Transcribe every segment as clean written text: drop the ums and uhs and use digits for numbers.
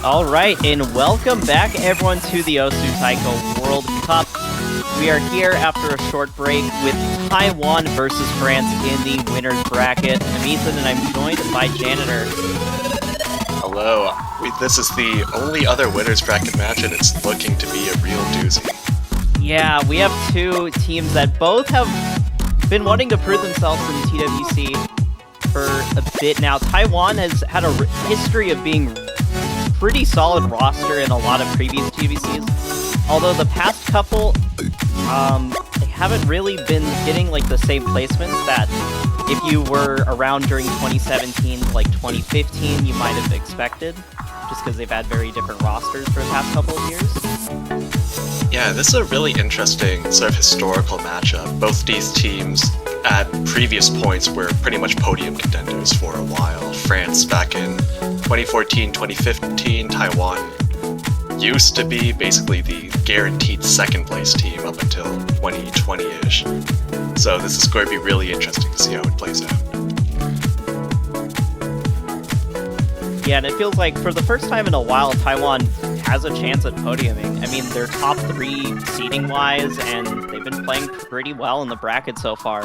All right, and welcome back everyone to the Osu Taiko World Cup. We are here after a short break with Taiwan versus France in the winner's bracket. I'm Ethan and I'm joined by Janitor. Hello. This is the only other winner's bracket match and it's looking to be a real doozy. Yeah, we have two teams that both have been wanting to prove themselves in TWC for a bit now. Taiwan has had a history of being pretty solid roster in a lot of previous TVCs. Although the past couple, they haven't really been getting like the same placements that if you were around during 2017 to like 2015, you might have expected, just because they've had very different rosters for the past couple of years. Yeah, this is a really interesting sort of historical matchup. Both these teams at previous points were pretty much podium contenders for a while. France back in 2014, 2015, Taiwan used to be basically the guaranteed second place team up until 2020-ish. So this is going to be really interesting to see how it plays out. Yeah, and it feels like for the first time in a while, Taiwan has a chance at podiuming. I mean, they're top 3 seeding-wise, and they've been playing pretty well in the bracket so far.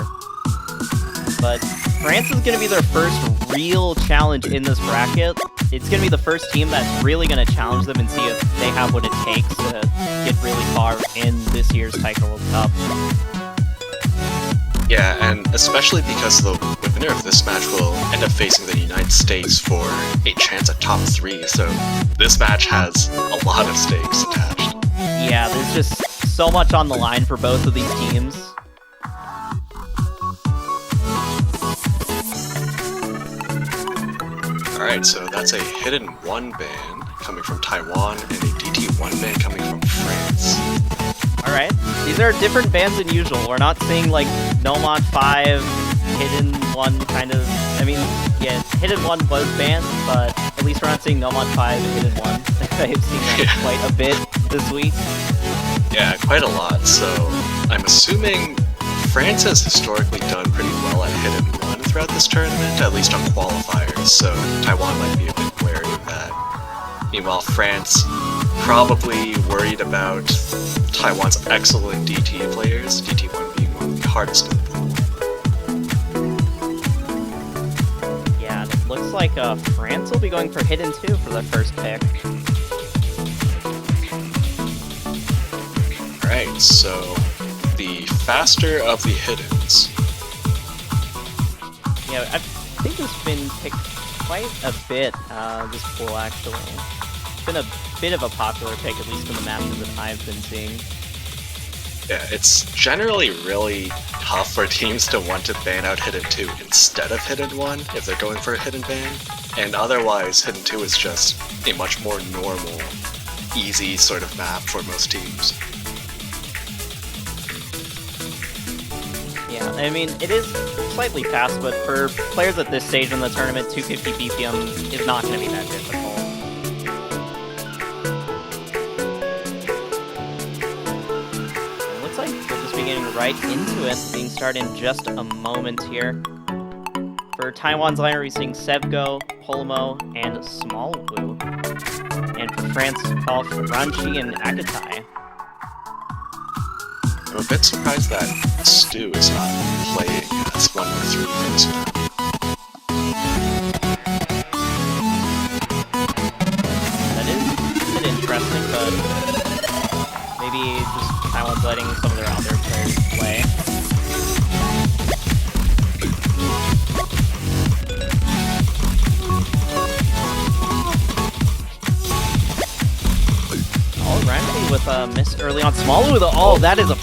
But France is going to be their first real challenge in this bracket. It's going to be the first team that's really going to challenge them and see if they have what it takes to get really far in this year's Taiko World Cup. Yeah, and especially because the winner of this match will end up facing the United States for a chance at top 3, so this match has a lot of stakes attached. Yeah, there's just so much on the line for both of these teams. Alright, so that's a hidden 1 ban coming from Taiwan and a DT 1 ban coming from France. Alright, these are different bans than usual. We're not seeing like Nomad 5, Hidden 1 kind of... I mean, yeah, Hidden 1 was banned, but at least we're not seeing Nomad 5 and Hidden 1. I've seen that quite a bit this week. Yeah, quite a lot, so I'm assuming France has historically done pretty well at Hidden 1 throughout this tournament, at least on qualifiers, so Taiwan might be a bit wary of that. Meanwhile, France probably worried about Taiwan's excellent DT players, DT1 being one of the hardest in the pool. Yeah, and it looks like France will be going for Hidden 2 for their first pick. Alright, so the faster of the Hiddens. Yeah, I think it's been picked quite a bit, this pool actually. It's been a bit of a popular pick, at least in the matches that I've been seeing. Yeah, it's generally really tough for teams to want to ban out Hidden 2 instead of Hidden 1 if they're going for a Hidden ban, and otherwise Hidden 2 is just a much more normal, easy sort of map for most teams. Yeah, I mean, it is slightly fast, but for players at this stage in the tournament, 250 BPM is not going to be that difficult. It looks like we'll just be getting right into it, being started in just a moment here. For Taiwan's liner, we're seeing Sevgo, Polomo, and Smallwoo. And for France, call for Ranchi and Agatai. I'm a bit surprised that Stu is not playing as 1 or 3 for this map. That is a bit interesting, but maybe just Taiwan's letting some of their other players play. Alrighty, with a miss early on Smallwoo, oh, that is a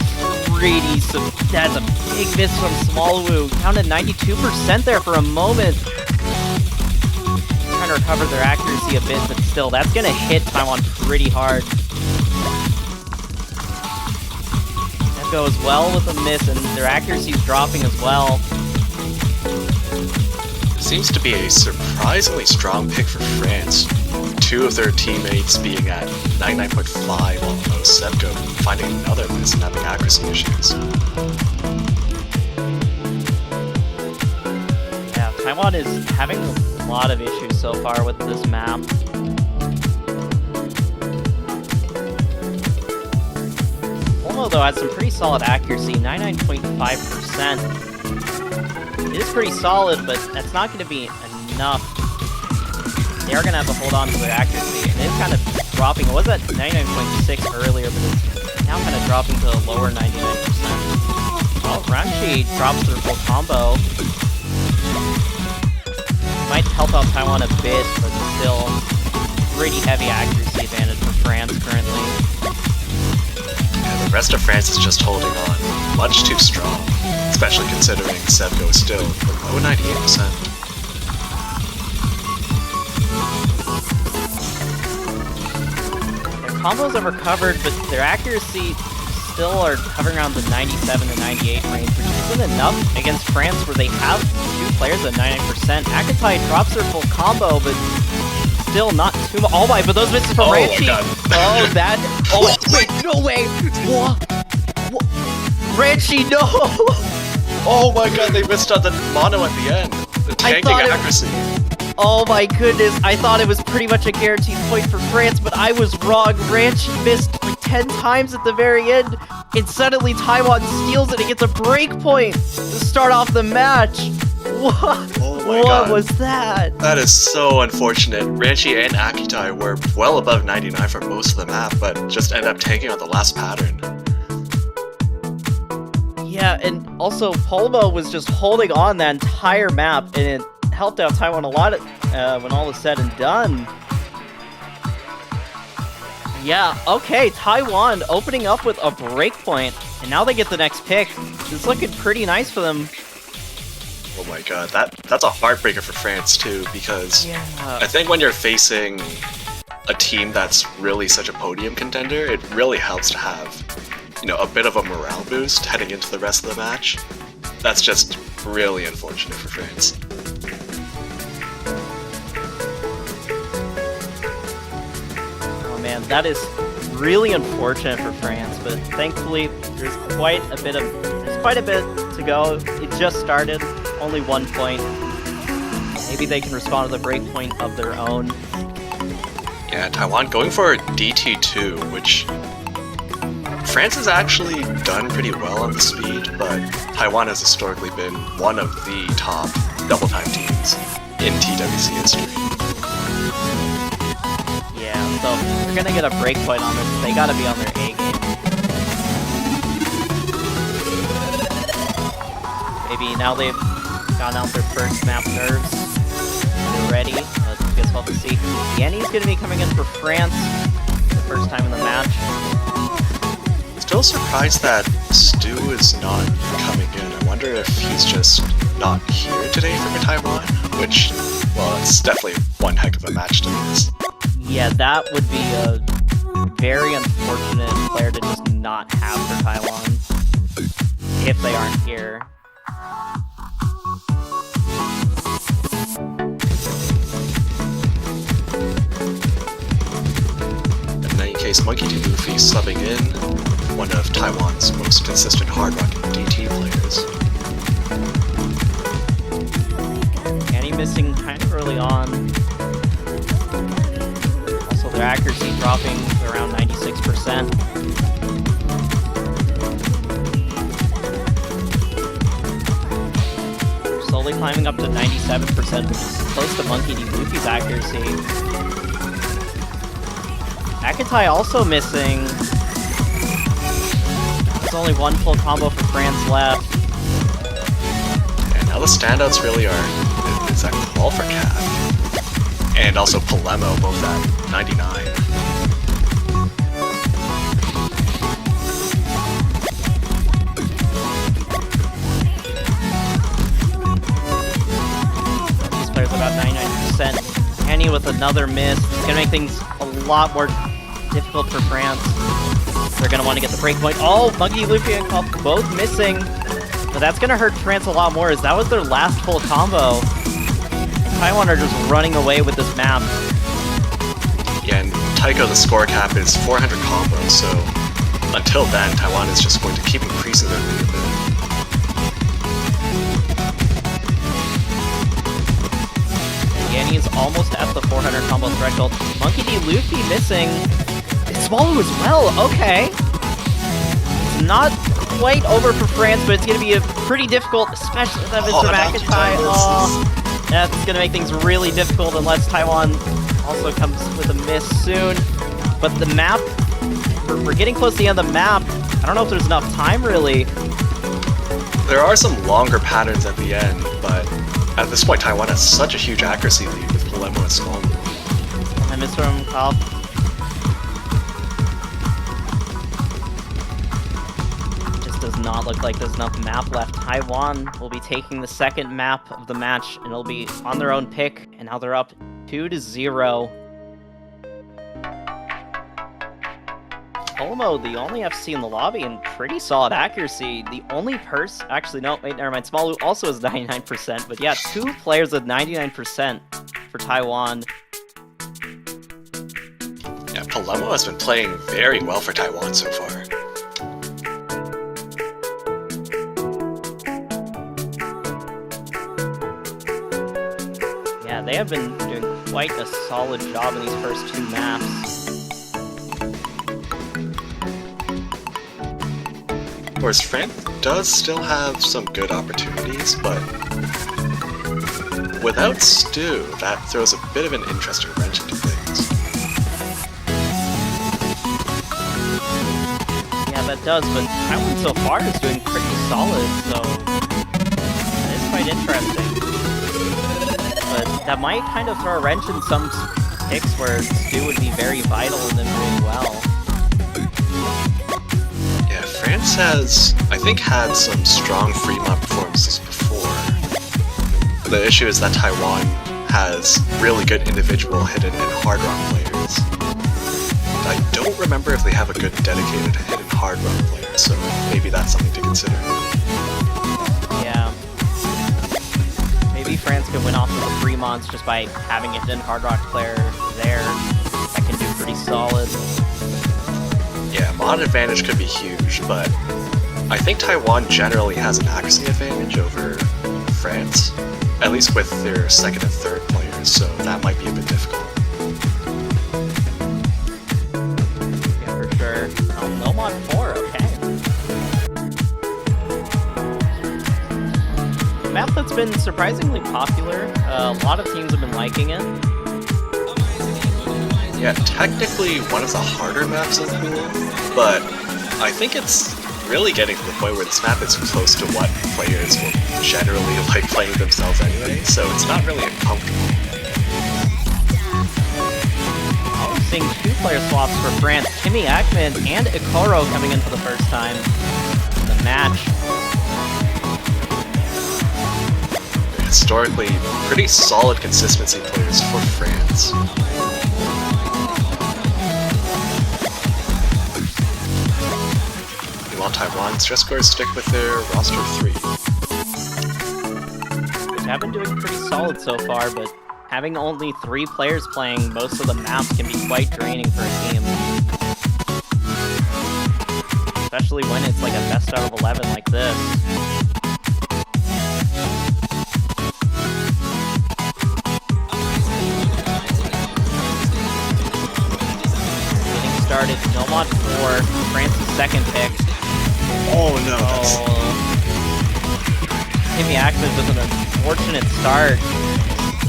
that's a big miss from Smallwoo. Down to 92% there for a moment. Trying to recover their accuracy a bit, but still, that's going to hit Taiwan pretty hard. That goes well with a miss, and their accuracy is dropping as well. Seems to be a surprisingly strong pick for France. 2 of their teammates being at 99.5 almost, Sevgo finding another miss and having accuracy issues. Yeah, Taiwan is having a lot of issues so far with this map. though, has some pretty solid accuracy, 99.5%. It is pretty solid, but that's not going to be enough. They are going to have to hold on to their accuracy, and it's kind of dropping. It was at 99.6 earlier, but it's now kind of dropping to a lower 99%. Well, Ranchi drops their full combo. Might help out Taiwan a bit, but still pretty heavy accuracy advantage for France currently. Yeah, the rest of France is just holding on much too strong, especially considering Sevco is still below 98%. Their combos have recovered, but their accuracy still are hovering around the 97 to 98 range, which isn't enough against France, where they have two players at 99%. Akatai drops their full combo, but still not too much. Oh my, but those misses from Ranchi. Oh, that. Oh, wait, no way. What? Ranchi, no. Oh my god, they missed out the mono at the end. The tanking accuracy. Oh my goodness, I thought it was pretty much a guaranteed point for France, but I was wrong. Ranchi missed like 10 times at the very end, and suddenly Taiwan steals it and gets a break point to start off the match. What? Oh my god. What was that? That is so unfortunate. Ranchi and Akitai were well above 99 for most of the map, but just ended up tanking on the last pattern. Yeah, and also Polmo was just holding on that entire map, and it helped out Taiwan a lot when all is said and done. Yeah, okay, Taiwan opening up with a breakpoint, and now they get the next pick. It's looking pretty nice for them. Oh my god, that's a heartbreaker for France too, because Yeah. I think when you're facing a team that's really such a podium contender, it really helps to have, you know, a bit of a morale boost heading into the rest of the match. That's just really unfortunate for France. Oh man, that is really unfortunate for France, but thankfully there's quite a bit to go. It just started, only 1 point. Maybe they can respond to the break point of their own. Yeah, Taiwan going for DT2, which France has actually done pretty well on the speed, but Taiwan has historically been one of the top double-time teams in TWC history. Yeah, so they're gonna get a break point on this. They gotta be on their A game. Maybe now they've gotten out their first map nerves. They're ready. I guess we'll have to see. Yanni's gonna be coming in for France the first time in the match. Still surprised that Stu is not coming in. I wonder if he's just not here today for Taiwan, which, well, it's definitely one heck of a match to miss. Yeah, that would be a very unfortunate player to just not have for Taiwan if they aren't here. In any case, Monkey D. Luffy subbing in, one of Taiwan's most consistent hard-rocking DT players. Annie missing kind of early on. Also, their accuracy dropping to around 96%. They're slowly climbing up to 97%, which is close to Monkey D. Luffy's accuracy. Akatai also missing. There's only one full combo for France left. And now the standouts really are, is that Qual for Cat, and also Polemo, both at 99. These players are about 99%. Annie with another miss. It's gonna make things a lot more difficult for France. They're gonna want to get the break point. Oh, Monkey, Luffy, and Cup both missing. But that's gonna hurt France a lot more, as that was their last full combo. And Taiwan are just running away with this map. Yeah, and Taiko, the score cap is 400 combos, so until then, Taiwan is just going to keep increasing their lead a bit. Yanni is almost at the 400 combo threshold. Monkey D. Luffy missing. Swallow as well, okay. It's not quite over for France, but it's going to be a pretty difficult, especially with that Mr. McIntyre. Oh, that's going to make things really difficult unless Taiwan also comes with a miss soon. But the map, we're getting close to the end of the map. I don't know if there's enough time, really. There are some longer patterns at the end, but at this point, Taiwan has such a huge accuracy lead with Palermo and small move. I missed from Kyle. Just does not look like there's enough map left. Taiwan will be taking the second map of the match, and it'll be on their own pick, and now they're up 2-0. Olmo, the only FC in the lobby, and pretty solid accuracy. The only actually, no, wait, never mind. Smalu also has 99%, but yeah, 2 players with 99% for Taiwan. Yeah, Palermo has been playing very well for Taiwan so far. Yeah, they have been doing quite a solid job in these first 2 maps. Of course, France does still have some good opportunities, but without Stu, that throws a bit of an interesting wrench into things. Yeah, that does, but Taiwan so far is doing pretty solid, so that is quite interesting. But that might kind of throw a wrench in some picks where Stu would be very vital in them doing well. France has, I think, had some strong Fremont performances before. The issue is that Taiwan has really good individual hidden and hard rock players. I don't remember if they have a good dedicated hidden hard rock player, so maybe that's something to consider. Yeah. Maybe France can win off of the Fremonts just by having a hidden hard rock player there that can do pretty solid. Yeah, mod advantage could be huge, but I think Taiwan generally has an accuracy advantage over France, at least with their second and third players, so that might be a bit difficult. Yeah, for sure. No mod 4, okay. A map that's been surprisingly popular. A lot of teams have been liking it. Yeah, technically one of the harder maps in the pool, but I think it's really getting to the point where this map is close to what players will generally like playing themselves anyway, so it's not really uncomfortable. Oh, we're seeing 2 player swaps for France. Kimi Ackman and Ikoro coming in for the first time in the match. Historically, pretty solid consistency players for France. While Taiwan's stress scores stick with their roster of 3. Which have been doing pretty solid so far, but having only 3 players playing most of the maps can be quite draining for a team. Especially when it's like a best out of 11 like this. Getting started, no mod 4, France's second pick. Oh no, that's... Kimi Ackman with an unfortunate start.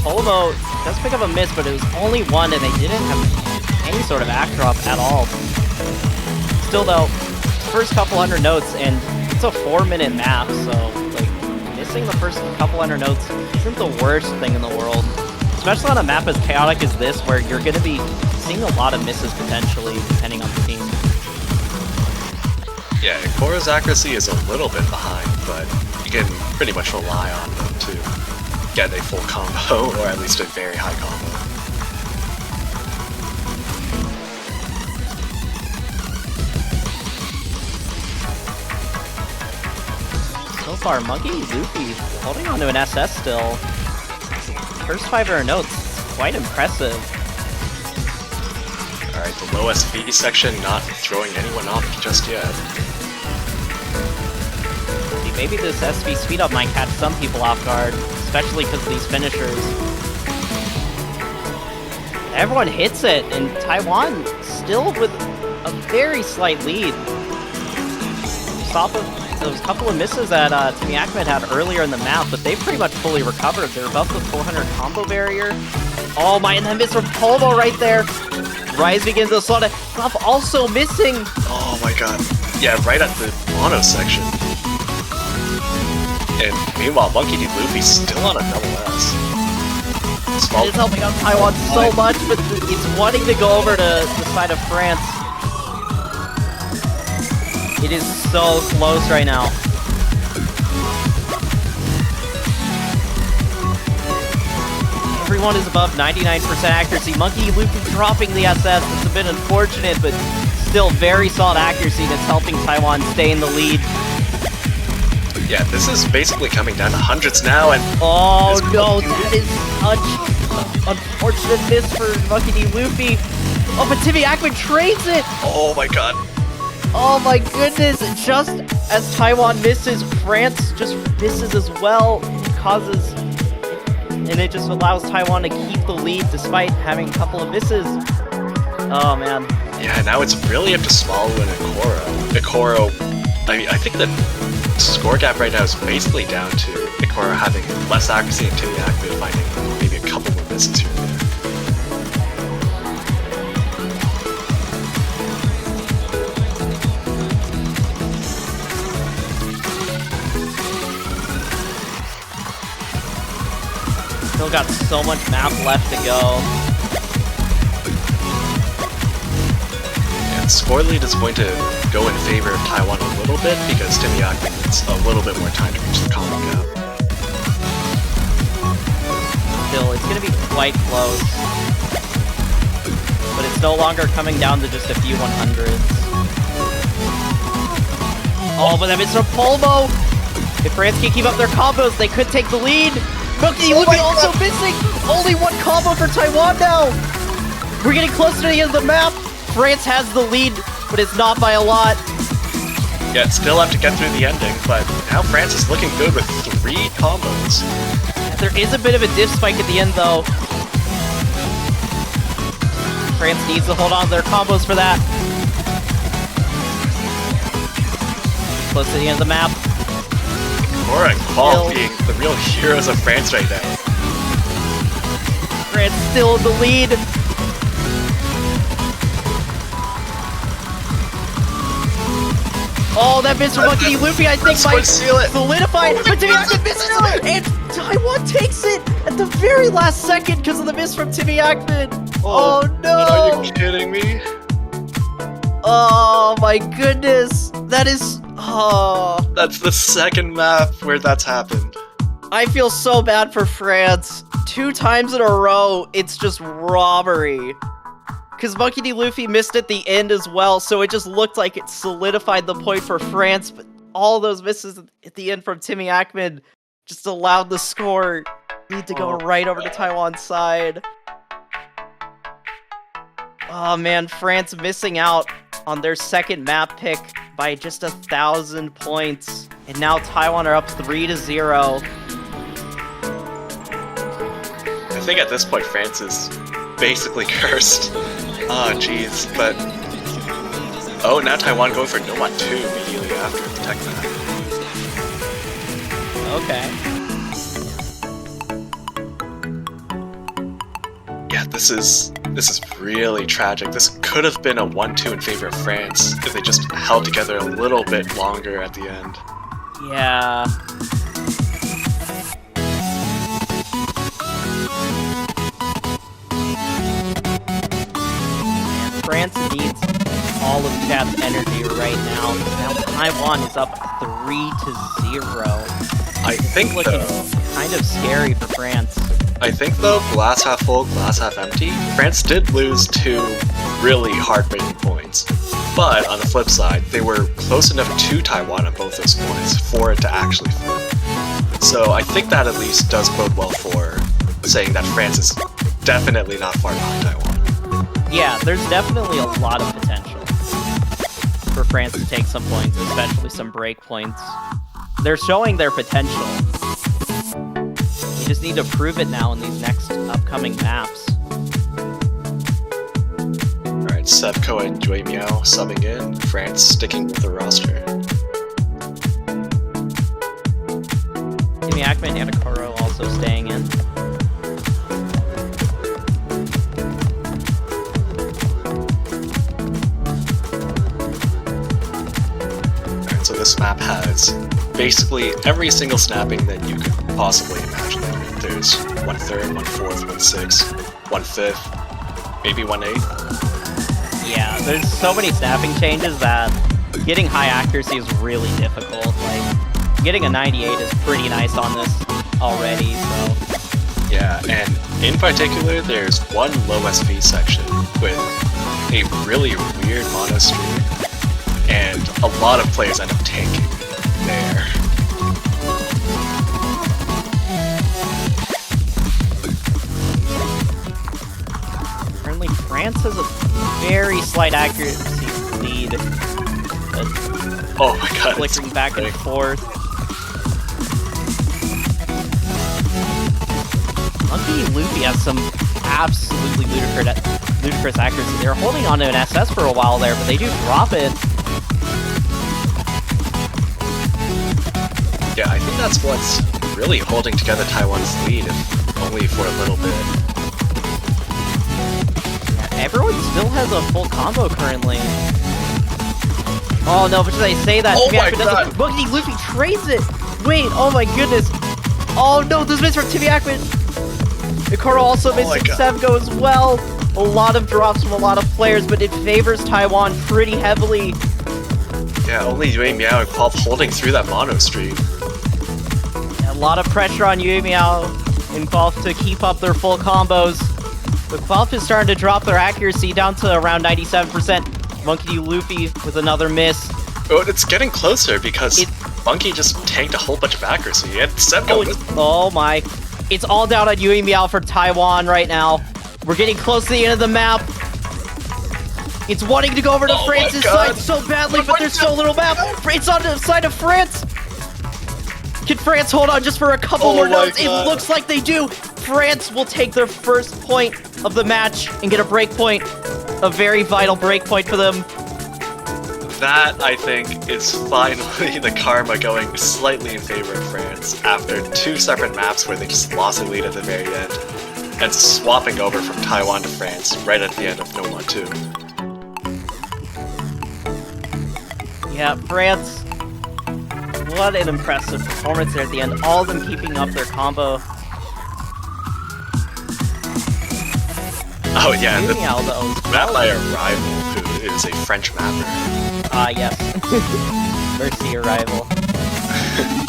Polo does pick up a miss, but it was only 1, and they didn't have any sort of act drop at all. Still though, first couple hundred notes, and it's a 4-minute map, so like missing the first couple hundred notes isn't the worst thing in the world. Especially on a map as chaotic as this, where you're going to be seeing a lot of misses potentially, depending on the team. Yeah, Ikoro's accuracy is a little bit behind, but you can pretty much rely on them to get a full combo, or at least a very high combo. So far, Monkey Luffy holding on to an SS still. First 5 notes, quite impressive. Alright, the low SV section not throwing anyone off just yet. Maybe this SV speed up might catch some people off guard, especially because of these finishers. Everyone hits it, and Taiwan still with a very slight lead. off of those couple of misses that Timmy Ahmed had earlier in the map, but they've pretty much fully recovered. They're above the 400 combo barrier. Oh my, and that miss from Polvo right there. Rise begins to slow down. Buff also missing. Oh my god. Yeah, right at the mono section. And meanwhile, Monkey D. Luffy's still on a double S. It is helping out Taiwan so much, but it's wanting to go over to the side of France. It is so close right now. Everyone is above 99% accuracy. Monkey Luffy dropping the SS. It's a bit unfortunate, but still very solid accuracy that's helping Taiwan stay in the lead. Yeah, this is basically coming down to hundreds now, and... Oh no, that is such an unfortunate miss for Monkey D. Luffy. Oh, but Timmy Ahmed trades it! Oh my god. Oh my goodness, just as Taiwan misses, France just misses as well. It causes... And it just allows Taiwan to keep the lead despite having a couple of misses. Oh man. Yeah, now it's really up to Smallwood and Ikoro. Ikoro, I think the score gap right now is basically down to Ikoro having less accuracy and Timmy Ahmed finding maybe a couple more misses here and there. Still got so much map left to go. And score lead is going to go in favor of Taiwan a little bit because Timmy Ahmed needs a little bit more time to reach the combo gap. Still, it's going to be quite close. But it's no longer coming down to just a few 100s. Oh, but that is from Polvo! If France can keep up their combos, they could take the lead! Monkey Luffy also missing! Only one combo for Taiwan now! We're getting closer to the end of the map! France has the lead, but it's not by a lot. Yeah, it's still have to get through the ending, but now France is looking good with 3 combos. There is a bit of a diff spike at the end, though. France needs to hold on to their combos for that. Close to the end of the map. Ikoro and Qual being the real heroes of France right now. France still in the lead. Oh, that miss from Monkey D. Luffy, I think, might solidify it. But Timmy Ahmed misses it, and Taiwan takes it at the very last second because of the miss from Timmy Ahmed. Oh no! Are you kidding me? Oh my goodness, that is... Oh. That's the second map where that's happened. I feel so bad for France. 2 times in a row, it's just robbery. Because Monkey D. Luffy missed at the end as well, so it just looked like it solidified the point for France, but all those misses at the end from Timmy Ahmed just allowed the score need to go right over to Taiwan's side. Oh man, France missing out on their second map pick by just 1,000 points. And now Taiwan are up 3-0. I think at this point France is basically cursed. Oh jeez, but... Oh, now Taiwan going for Nomad 2 immediately after the tech map. Okay. Yeah, this is really tragic. This could have been a 1-2 in favor of France if they just held together a little bit longer at the end. Yeah. France needs all of chat's energy right now. Now Taiwan is up 3-0. I think looking kind of scary for France. I think though, glass half full, glass half empty, France did lose 2 really heartbreaking points. But on the flip side, they were close enough to Taiwan on both those points for it to actually flip. So I think that at least does bode well for saying that France is definitely not far behind Taiwan. Yeah, there's definitely a lot of potential for France to take some points, especially some break points. They're showing their potential. You just need to prove it now in these next upcoming maps. Alright, Sevco and Jui Miao subbing in, France sticking with the roster. fragment, and Akoro also staying in. Alright, so this map has basically every single snapping that you could possibly imagine. There's 1/3, 1/4, 1/6, 1/5, maybe 1/8. Yeah, there's so many snapping changes that getting high accuracy is really difficult. Like, getting a 98 is pretty nice on this already, so... Yeah, and in particular, there's one low SP section with a really weird mono stream, and a lot of players end up tanking there. Currently, France has a very slight accuracy lead, but Oh my god, flickering back and forth. Monkey Luffy has some absolutely ludicrous accuracy. They were holding on to an SS for a while there, but they do drop it. Yeah, I think that's what's really holding together Taiwan's lead, if only for a little bit. Yeah, everyone still has a full combo currently. Oh no, but should I say that? Oh my god! Monkey Luffy trades it! Wait, oh my goodness! Oh no, this miss from Timmy Ackman! Ikoro also missing Sevgo as well. A lot of drops from a lot of players, but it favors Taiwan pretty heavily. Yeah, only Yue Miao and Qualp holding through that mono stream. Yeah, a lot of pressure on Yue Miao and Qualp to keep up their full combos. But Qualp is starting to drop their accuracy down to around 97%. Monkey D. Luffy with another miss. Oh, it's getting closer because Monkey just tanked a whole bunch of accuracy, and Sevgo... Oh my... It's all down on Yue Miao for Taiwan right now. We're getting close to the end of the map. It's wanting to go over to France's side so badly, but there's so little map. It's on the side of France. Can France hold on just for a couple more notes? It looks like they do. France will take their first point of the match and get a break point. A very vital break point for them. That, I think, is finally the karma going slightly in favor of France after two separate maps where they just lost the lead at the very end, and swapping over from Taiwan to France right at the end of No More 2. Yeah, France, what an impressive performance there at the end. All of them keeping up their combo. Oh yeah, the Miao, though, map by a rival who is a French mapper. Yes. Mercy Arrival.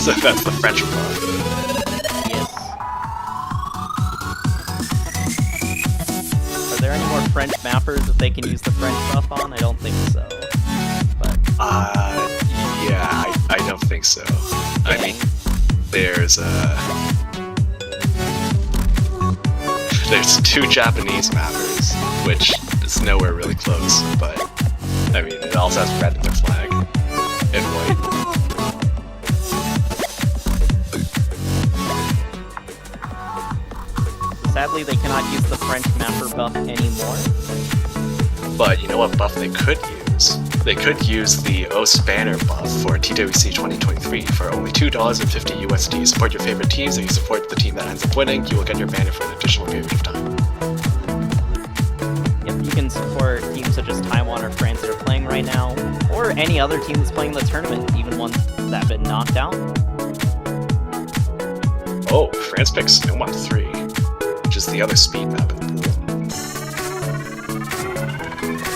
So that's the French buff. Yes. Are there any more French mappers that they can use the French buff on? I don't think so. But yeah, I don't think so. I mean, there's two Japanese mappers, which is nowhere really close, but I mean, it also has red in their flag, and white. Sadly, they cannot use the French mapper buff anymore. But you know what buff they could use? They could use the O Spanner buff for TWC 2023 for only $2.50 USD. Support your favorite teams. If you support the team that ends up winning, you will get your banner for an additional period of time. Yep, you can support teams such as Taiwan or France that are playing right now, or any other team that's playing the tournament, even ones that have been knocked out. Oh, France picks Nomon 3, which is the other speed map in the pool.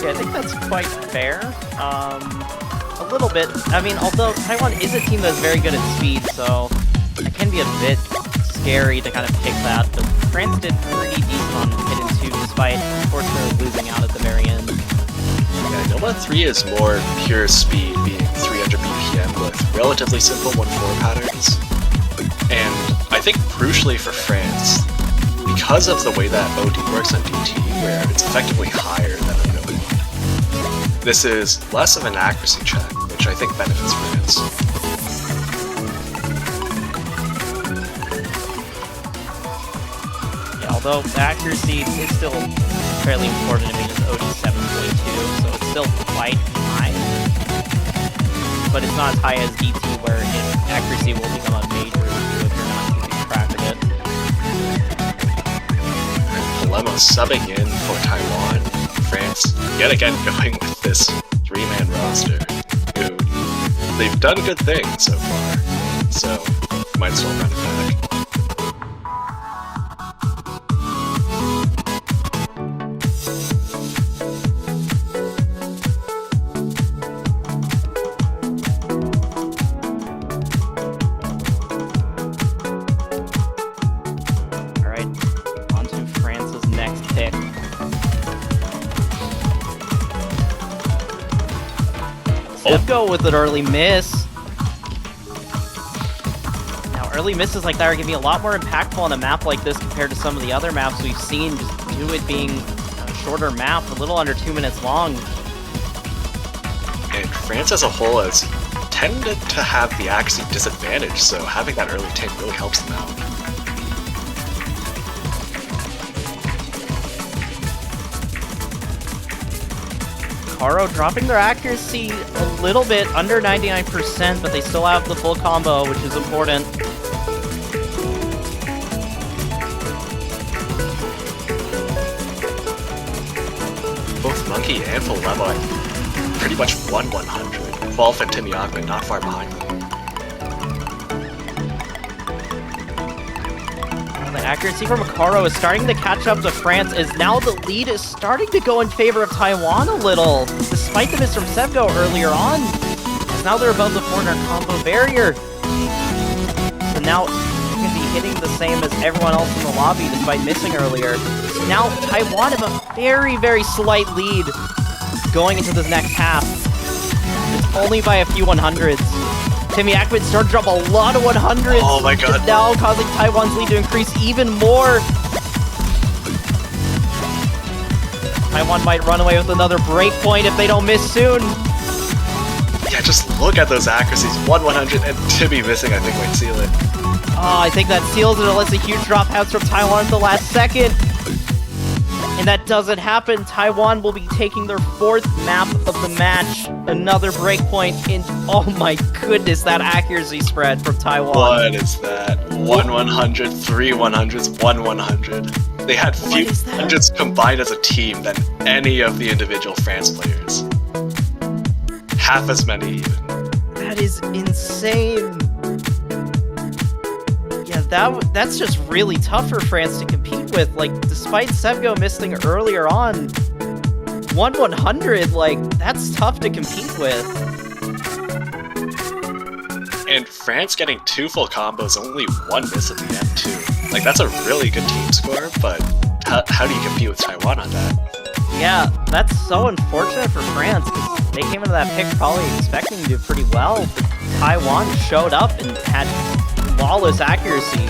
Yeah, I think that's quite fair. A little bit. I mean, although Taiwan is a team that's very good at speed, so it can be a bit scary to kind of pick that, but France did pretty decent on Hidden 2 despite unfortunately losing out at the very end. Yeah, Nomon 3 is more pure speed, being 300 BPM with relatively simple 1-4 patterns. And I think crucially for France, because of the way that OD works on DT, where it's effectively higher than a Nomon, this is less of an accuracy check, which I think benefits France. Yeah, although the accuracy is still fairly important. I mean, it's OD 7.2, so it's still quite high. But it's not as high as DT, where accuracy will become a major issue if you're not Dilemma subbing in for Taiwan. France, yet again going with this 3-man roster, who they've done good things so far, so might as well run it back. Go with an early miss. Now, early misses like that are going to be a lot more impactful on a map like this compared to some of the other maps we've seen, just due to it being a shorter map, a little under 2 minutes long. And France as a whole has tended to have the accuracy disadvantage, so having that early take really helps them out. Karo dropping their accuracy a little bit, under 99%, but they still have the full combo, which is important. Both Monkey and Full Level pretty much won 100. Wolf and Timmy Ogman not far behind them. The accuracy from Karo is starting to catch up to France, as now the lead is starting to go in favor of Taiwan a little, despite the miss from Sevgo earlier on. As now they're above the 400 combo barrier. So now they're going to be hitting the same as everyone else in the lobby, despite missing earlier. So now Taiwan have a very, very slight lead going into this next half. It's only by a few 100s. Timmy Ackman started to drop a lot of 100s. Oh my god. Now causing Taiwan's lead to increase even more. Taiwan might run away with another breakpoint if they don't miss soon. Yeah, just look at those accuracies. 100 and Timmy missing, I think, might seal it. Oh, I think that seals it unless a huge dropouts from Taiwan at the last second. And that doesn't happen. Taiwan will be taking their 4th map of the match. Another breakpoint in... Oh my goodness, that accuracy spread from Taiwan. What is that? 1 100, 3 100s, 1 100. They had fewer hundreds combined as a team than any of the individual France players. Half as many even. That is insane. Yeah, that's just really tough for France to compete with. Like, despite Sevgo missing earlier on, 1 100, like, that's tough to compete with. And France getting 2 full combos, only 1 miss at the end too. Like, that's a really good team score, but how do you compete with Taiwan on that? Yeah, that's so unfortunate for France, because they came into that pick probably expecting to do pretty well, but Taiwan showed up and had flawless accuracy.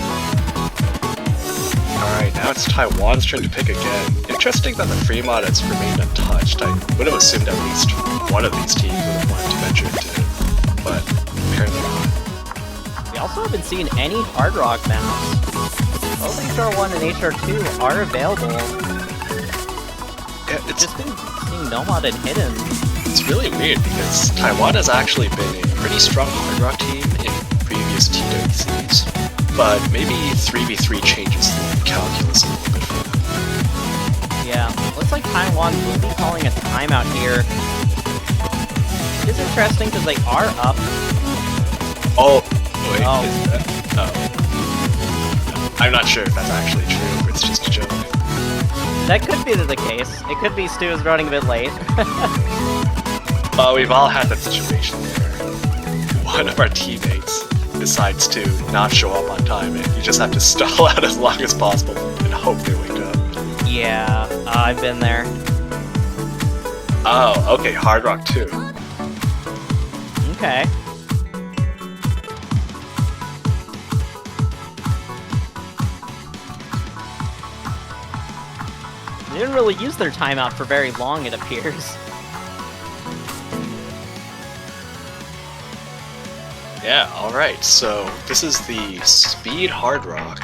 Alright, now it's Taiwan's turn to pick again. Interesting that the Fremont has remained untouched. I would have assumed at least one of these teams would have wanted to venture into it, but apparently not. We also haven't seen any Hard Rock maps. Both HR1 and HR2 are available. Yeah, it's just been seeing Nomad and Hidden. It's really weird because Taiwan has actually been a pretty strong Hard Rock team in previous TWCs, but maybe 3v3 changes the calculus a little bit for them. Yeah, looks like Taiwan will be calling a timeout here. It's interesting because they are up. Oh, wait, oh. Is that? Oh. I'm not sure if that's actually true or it's just a joke. That could be the case. It could be Stu is running a bit late. Well, we've all had that situation where one of our teammates decides to not show up on time and you just have to stall out as long as possible and hope they wake up. Yeah, I've been there. Oh, okay, Hard Rock 2. Okay. They didn't really use their timeout for very long, it appears. Yeah, alright, so this is the Speed Hard Rock.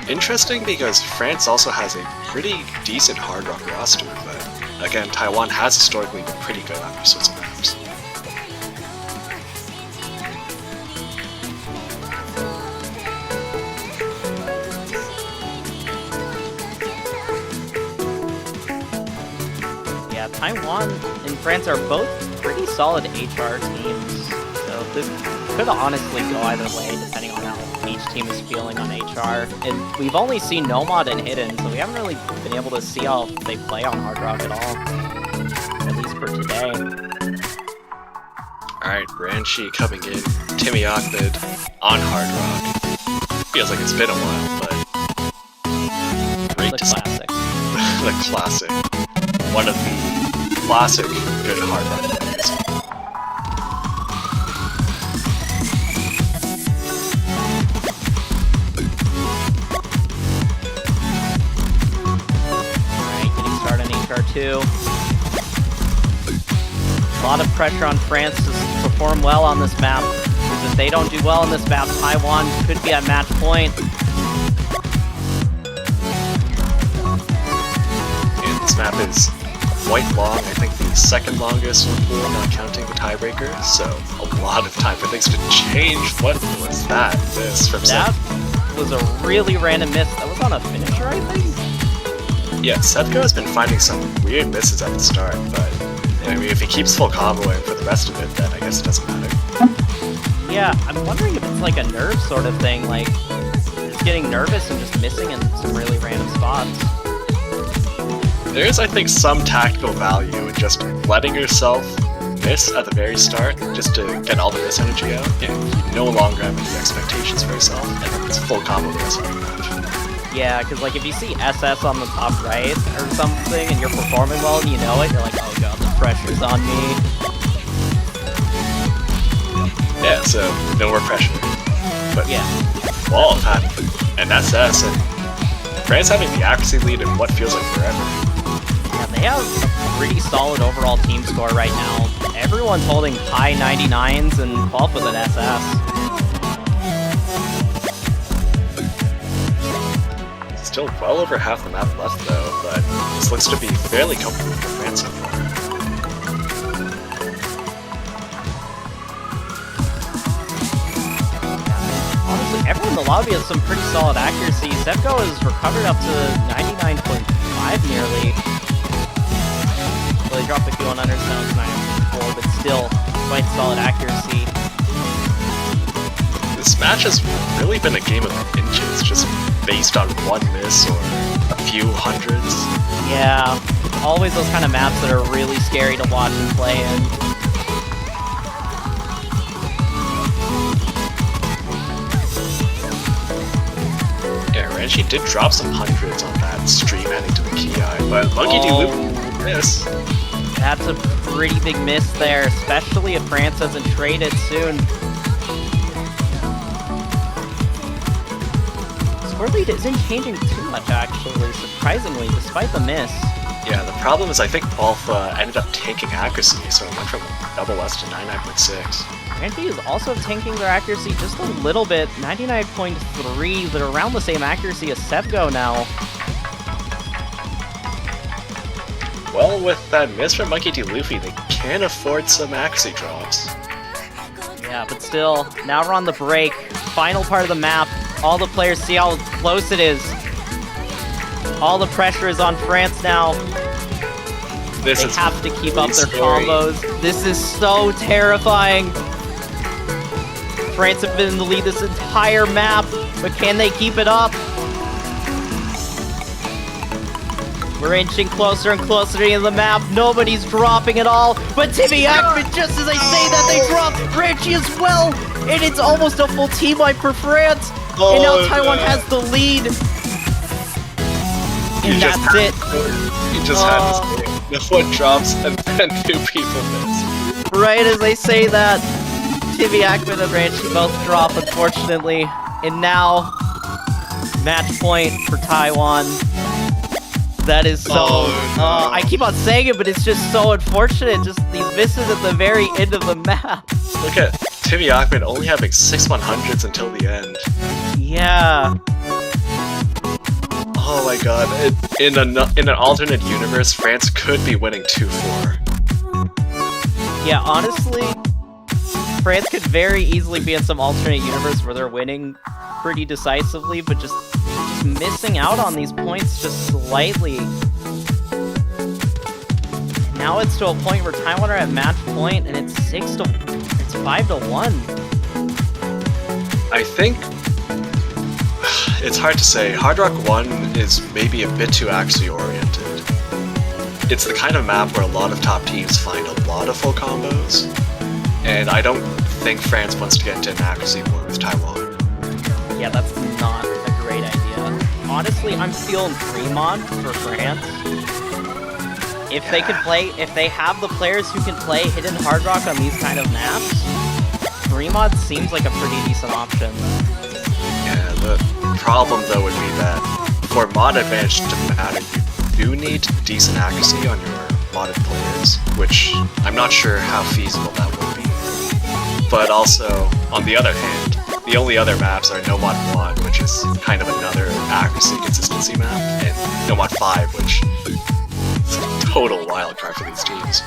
Interesting because France also has a pretty decent Hard Rock roster, but again, Taiwan has historically been pretty good on these sorts of maps. Taiwan and France are both pretty solid HR teams, so this could honestly go either way depending on how each team is feeling on HR. And we've only seen Nomad and Hidden, so we haven't really been able to see how they play on Hard Rock at all, at least for today. Alright, Ranchi coming in, Timmy Ahmed on Hard Rock. Feels like it's been a while, but great The to see. classic. The classic. One of the classic good Hard Rock players. Alright, getting started on HR2. A lot of pressure on France to perform well on this map, because if they don't do well on this map, Taiwan could be at match point. And this map is quite long, I think the second longest in the pool, not counting the tiebreaker, so a lot of time for things to change. What was that? This from That was a really random miss. That was on a finisher, I think? Yeah, Sevco has been finding some weird misses at the start, but I mean, if he keeps full comboing for the rest of it, then I guess it doesn't matter. Yeah, I'm wondering if it's like a nerve sort of thing, like just getting nervous and just missing in some really random spots. There is, I think, some tactical value in just letting yourself miss at the very start, just to get all the miss energy out, and you no longer have any expectations for yourself, and then it's full combo the rest of the match. Yeah, because like if you see SS on the top right or something and you're performing well and you know it, you're like, oh god, the pressure's on me. Yeah, so no more pressure. But Yeah. Wall having an SS, and France having the accuracy lead in what feels like forever. And they have a pretty solid overall team score right now. Everyone's holding high 99s and Wolf with an SS. Still well over half the map left though, but this looks to be fairly comfortable for France so far. Honestly, everyone in the lobby has some pretty solid accuracy. Sevco has recovered up to 99.5 nearly. Well, he dropped a few on understones, 9.4, but still quite solid accuracy. This match has really been a game of inches, just based on one miss or a few hundreds. Yeah, always those kind of maps that are really scary to watch and play in. Yeah, Ranchi did drop some hundreds on that stream heading to the Ki, but Monkey D. Loop miss. That's a pretty big miss there, especially if France doesn't trade it soon. Score lead isn't changing too much, actually, surprisingly, despite the miss. Yeah, the problem is I think Balfa ended up taking accuracy, so it went from double S to 99.6. Ranchi is also tanking their accuracy just a little bit, 99.3. They're around the same accuracy as Sevco now. Well, with that miss from Monkey D. Luffy, they can afford some accuracy drops. Yeah, but still, now we're on the break. Final part of the map. All the players see how close it is. All the pressure is on France now. They have to keep up their combos. This is so terrifying. France have been in the lead this entire map, but can they keep it up? We're inching closer and closer to the map. Nobody's dropping at all. But Timmy Ahmed, just as I say that, they dropped Ranchi as well. And it's almost a full team wipe for France. And now Taiwan has the lead. And that's it. You just had this game. The one drops and then two people miss. Right as I say that, Timmy Ahmed and Ranchi both drop, unfortunately. And now, match point for Taiwan. That is so... I keep on saying it, but it's just so unfortunate. Just these misses at the very end of the map. Look at Timmy Ahmed only having 6 100s until the end. Yeah. Oh my god. In an alternate universe, France could be winning 2-4. Yeah, honestly, France could very easily be in some alternate universe where they're winning pretty decisively, but just missing out on these points just slightly. now it's to a point where Taiwan are at match point, and it's 5-1. I think it's hard to say. Hard Rock 1 is maybe a bit too Axie oriented. It's the kind of map where a lot of top teams find a lot of full combos, and I don't think France wants to get into an Axie war with Taiwan. Yeah, that's not a great idea. Honestly, I'm feeling Fremont for France. If they could play, if they have the players who can play Hidden Hard Rock on these kind of maps, Fremont seems like a pretty decent option. Yeah, the problem though would be that for mod advantage to matter, you do need decent accuracy on your modded players, which I'm not sure how feasible that would be. But also, on the other hand, the only other maps are No Mod 1, which is kind of another accuracy consistency map, and No Mod 5, which is a total wildcard for these teams.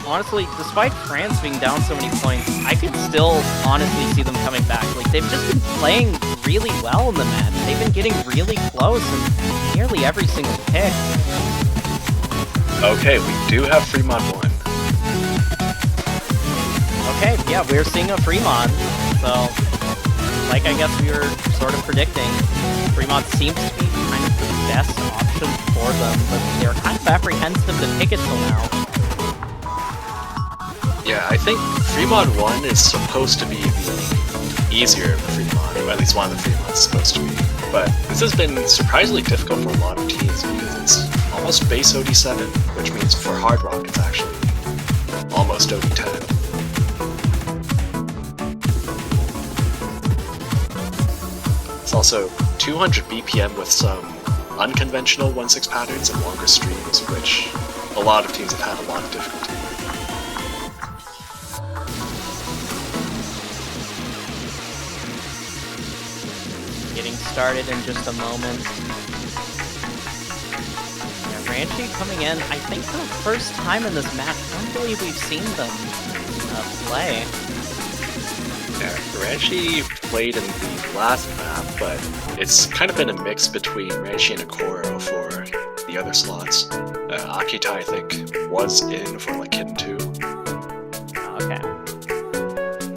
Honestly, despite France being down so many points, I could still honestly see them coming back. Like, they've just been playing really well in the match. They've been getting really close in nearly every single pick. Okay, we do have Fremont 1. Okay, yeah, we're seeing a Fremont. So, like I guess we were sort of predicting, Fremont seems to be kind of the best option for them, but they're kind of apprehensive to pick it till now. Yeah, I think Fremont 1 is supposed to be the easier of the Fremont, or at least one of the Fremonts is supposed to be. But this has been surprisingly difficult for a lot of teams because it's almost base OD7, which means for Hard Rock it's actually almost OD10. It's also 200 BPM with some unconventional 1-6 patterns and longer streams, which a lot of teams have had a lot of difficulty with. Getting started in just a moment. Yeah, Ranchi coming in, I think for the first time in this match. I don't believe we've seen them play. Yeah, Ranchi played in the last map, but it's kind of been a mix between Ranchi and Akoro for the other slots. Akita, I think, was in for like Hidden 2. Okay.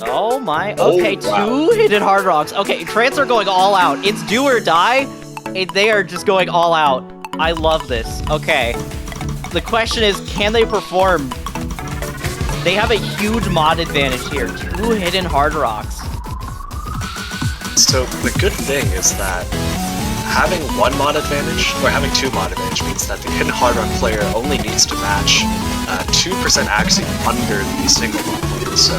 Oh my, okay, wow. 2 Hidden Hard Rocks. Okay, France are going all out. It's do or die. They are just going all out. I love this. Okay. The question is, can they perform? They have a huge mod advantage here. 2 Hidden Hard Rocks. So the good thing is that having 1 mod advantage, or having 2 mod advantage, means that the Hidden Hard Rock player only needs to match 2% accuracy under the single mod player. So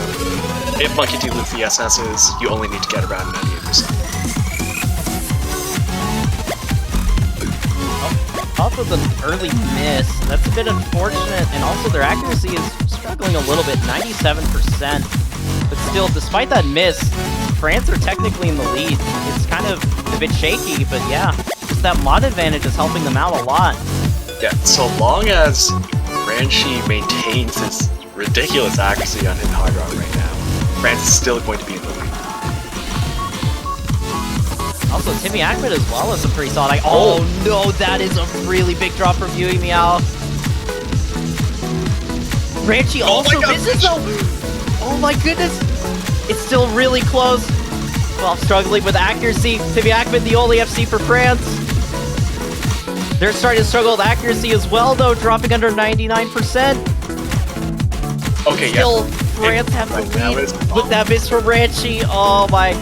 if Monkey D. Luffy SS's, you only need to get around 98%. Off of an early miss, that's a bit unfortunate, and also their accuracy is struggling a little bit, 97%. But still, despite that miss, France are technically in the lead. It's kind of a bit shaky, but yeah, just that mod advantage is helping them out a lot. Yeah, so long as Ranchi maintains his ridiculous accuracy on Hidden Hard Rock right now, France is still going to be in the lead. Also, Timmy Ahmed as well is a pretty solid. Oh no, that is a really big drop from Yui Meow. Ranchi also misses though. Oh my goodness. It's still really close. While struggling with accuracy, Timmy Ahmed the only FC for France. They're starting to struggle with accuracy as well though, dropping under 99%. Okay, still, yeah. France have the lead. Look, that miss from Ranchi. Oh my.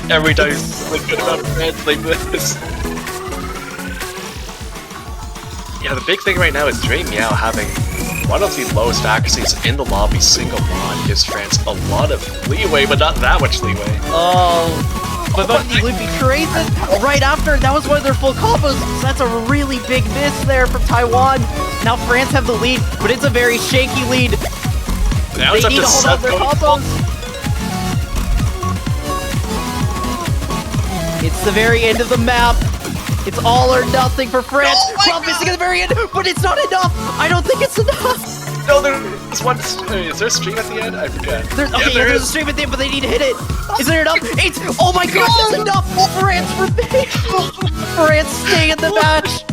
Every time you think about France like this. Yeah, the big thing right now is Dre Meow having one of the lowest accuracies in the lobby single mod gives France a lot of leeway, but not that much leeway. Oh, but Luffy trades it right after. That was one of their full combos. So that's a really big miss there from Taiwan. Now France have the lead, but it's a very shaky lead. Now they it's up need to hold on their combos. It's the very end of the map. It's all or nothing for France. Well, missing at the very end, but it's not enough. I don't think it's enough. No, there's one. Is there a stream at the end? I forget. There's a stream at the end, but they need to hit it. Is there enough? It's, oh my gosh, it's enough. France France stay in the match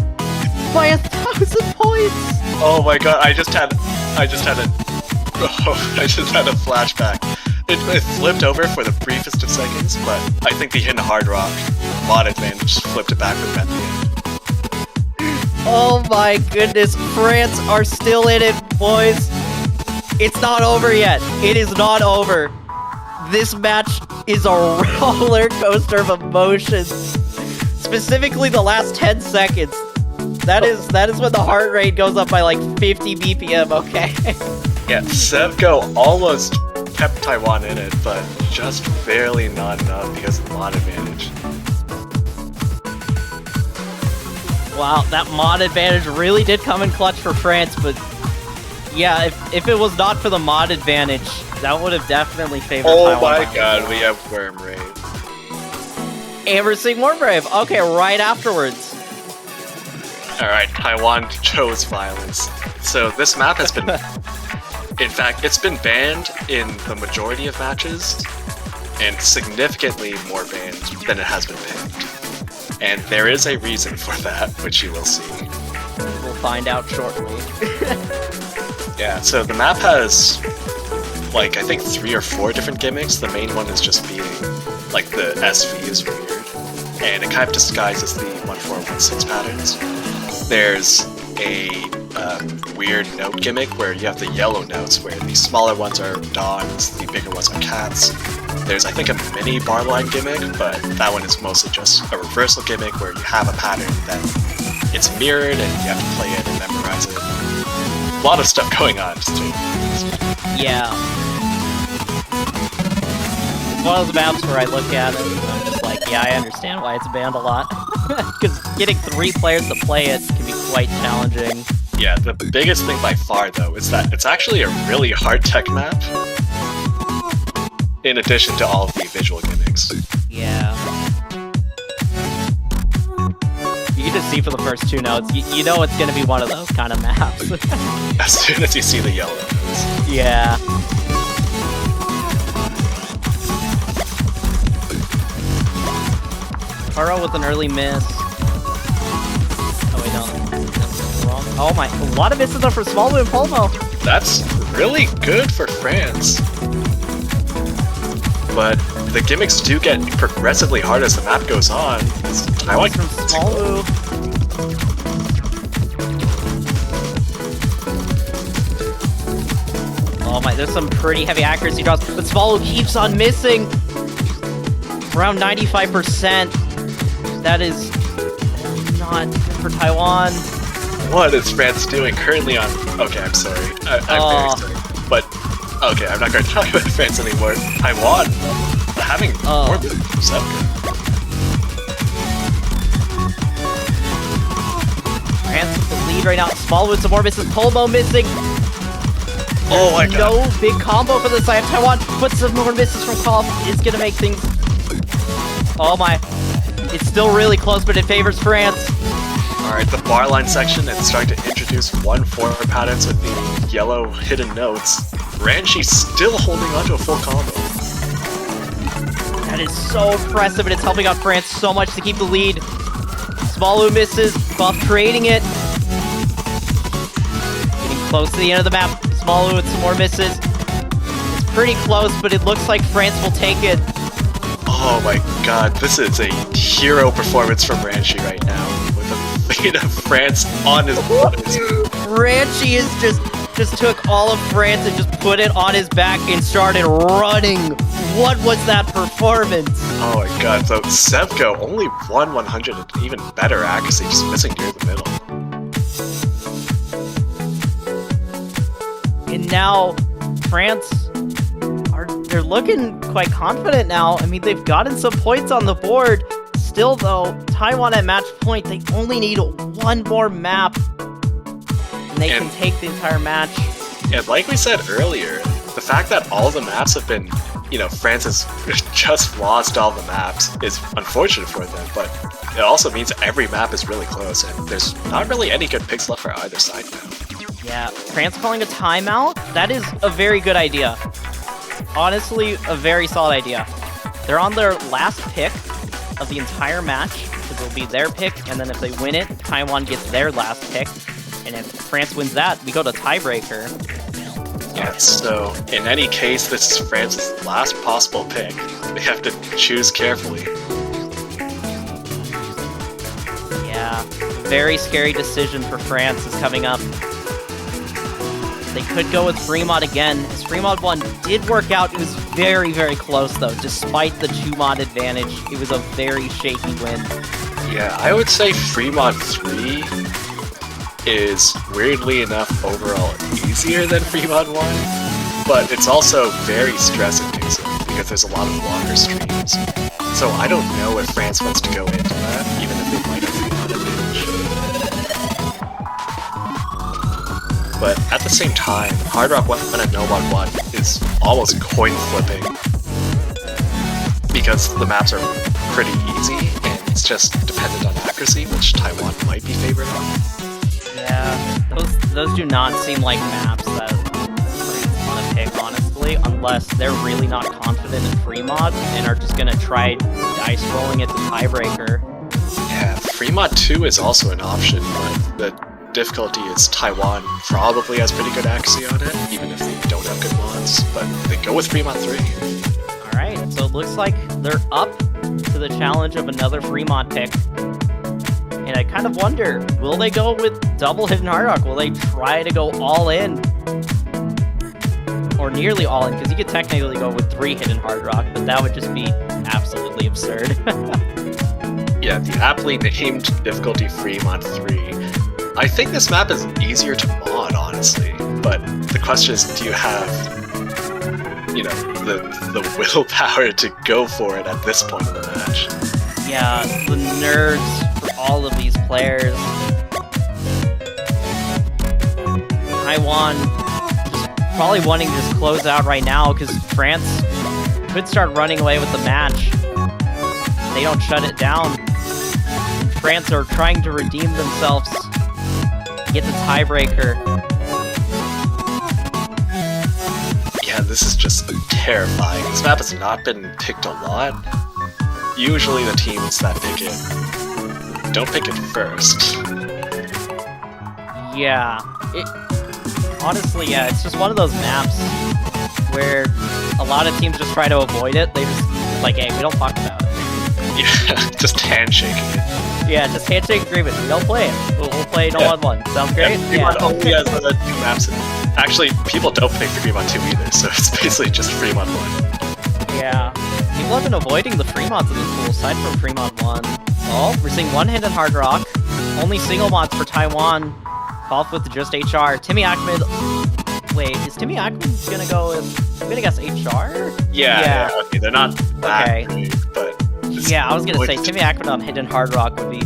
by 1,000 points. Oh my god, I just had a flashback. It flipped over for the briefest of seconds, but I think the hidden hard rock mod advantage flipped it back with at the end. Oh my goodness, France are still in it, boys. It's not over yet. It is not over. This match is a roller coaster of emotions. Specifically the last 10 seconds. That is when the heart rate goes up by like 50 BPM, okay? Yeah, Sevco almost kept Taiwan in it, but just barely not enough because of the mod advantage. Wow, that mod advantage really did come in clutch for France, but yeah, if it was not for the mod advantage, that would have definitely favored Taiwan. Oh my god, we have Worm Rave. And we're seeing Worm Rave. Okay, right afterwards. Alright, Taiwan chose violence. So this map has been... in fact, it's been banned in the majority of matches, and significantly more banned than it has been banned. And there is a reason for that, which you will see. We'll find out shortly. Yeah, so the map has, like, I think 3 or 4 different gimmicks. The main one is just being, like, the SV is weird, and it kind of disguises the 1416 patterns. There's a weird note gimmick where you have the yellow notes, where the smaller ones are dogs, the bigger ones are cats. There's, I think, a mini bar line gimmick, but that one is mostly just a reversal gimmick where you have a pattern that it's mirrored and you have to play it and memorize it. A lot of stuff going on, just to... Yeah. It's one of those maps where I look at it and I'm just like, yeah, I understand why it's banned a lot. Because getting 3 players to play it can be quite challenging. Yeah, the biggest thing by far, though, is that it's actually a really hard tech map, in addition to all of the visual gimmicks. Yeah. You can just see for the first 2 notes, you know it's gonna be one of those kind of maps. As soon as you see the yellow notes. Yeah. Taro with an early miss. Oh wait, no. That's wrong. Oh my, a lot of misses though for Smallwood and Polmo. That's really good for France. But the gimmicks do get progressively hard as the map goes on. Taiwan from Smallwood. Oh my, there's some pretty heavy accuracy drops, but Smallwood keeps on missing. Around 95%. That is not good for Taiwan. What is France doing currently on... Okay, I'm sorry. I'm very sorry. But, okay, I'm not going to talk about France anymore. Taiwan, having more than Sevco. France with the lead right now. Smallwood, some more misses. Polmo missing. Oh my god. No big combo for the side of Taiwan, but some more misses from Call is going to make things... Oh my. It's still really close, but it favors France. Alright, the bar line section is starting to introduce 1/4 patterns with the yellow hidden notes. Ranchi's still holding onto a full combo. That is so impressive, and it's helping out France so much to keep the lead. Smalu misses, Buff creating it. Getting close to the end of the map. Smalu with some more misses. It's pretty close, but it looks like France will take it. Oh my god, this is a hero performance from Ranchi right now, with a fate of France on his shoulders. Ranchi is just took all of France and just put it on his back and started running. What was that performance? Oh my god, so Sevco only won 100 and even better accuracy, just missing near the middle. And now, France... They're looking quite confident now. I mean, they've gotten some points on the board. Still, though, Taiwan at match point, they only need 1 more map. And they can take the entire match. And like we said earlier, the fact that all the maps have been, you know, France has just lost all the maps is unfortunate for them, but it also means every map is really close, and there's not really any good picks left for either side now. Yeah, France calling a timeout? That is a very good idea. Honestly, a very solid idea. They're on their last pick of the entire match. It will be their pick, and then if they win it, Taiwan gets their last pick. And if France wins that, we go to tiebreaker. Yeah, so in any case, this is France's last possible pick. They have to choose carefully. Yeah, very scary decision for France is coming up. They could go with Fremont again. His Fremont 1 did work out. It was very, very close, though. Despite the 2-mod advantage, it was a very shaky win. Yeah, I would say Fremont 3 is, weirdly enough, overall easier than Fremont 1, but it's also very stress-inducing because there's a lot of longer streams. So I don't know if France wants to go into that, even if they might have Fremont advantage. But at the same time, Hard Rock 1 and No Mod 1 is almost coin flipping because the maps are pretty easy and it's just dependent on accuracy, which Taiwan might be favored on. Yeah, those do not seem like maps that France want to pick, honestly, unless they're really not confident in Fremont and are just gonna try dice rolling it to tiebreaker. Yeah, Fremont 2 is also an option, but the difficulty is Taiwan probably has pretty good accuracy on it, even if they don't have good mods, but they go with Fremont 3. Alright, so it looks like they're up to the challenge of another Fremont pick. And I kind of wonder, will they go with double Hidden Hard Rock? Will they try to go all in? Or nearly all in, because you could technically go with 3 Hidden Hard Rock, but that would just be absolutely absurd. Yeah, the aptly named difficulty Fremont 3. I think this map is easier to mod, honestly, but the question is, do you have, you know, the willpower to go for it at this point in the match? Yeah, the nerves for all of these players. Taiwan just probably wanting to just close out right now because France could start running away with the match. They don't shut it down. France are trying to redeem themselves, get the tiebreaker. Yeah, this is just terrifying. This map has not been picked a lot. Usually the teams that pick it don't pick it first. Yeah, honestly, yeah, it's just one of those maps where a lot of teams just try to avoid it. They just, like, hey, we don't talk about it. Yeah, just handshaking it. Yeah, just handshake agreement. We don't play it. We'll play no on one. Sounds great? Yeah, Fremont only has 2 maps. Actually, people don't pick Fremont 2 either, so it's basically just Fremont 1. Yeah. People have been avoiding the Fremonts in this pool, aside from Fremont 1. Oh, we're seeing one Hidden Hard Rock. Only single mods for Taiwan. Golf with just HR. Timmy Ahmed. Wait, is Timmy Ahmed gonna go with... I'm gonna guess HR? Yeah, okay, they're not that Okay. big, but... Yeah, I was gonna say, Timmy Ahmed on Hidden Hard Rock would be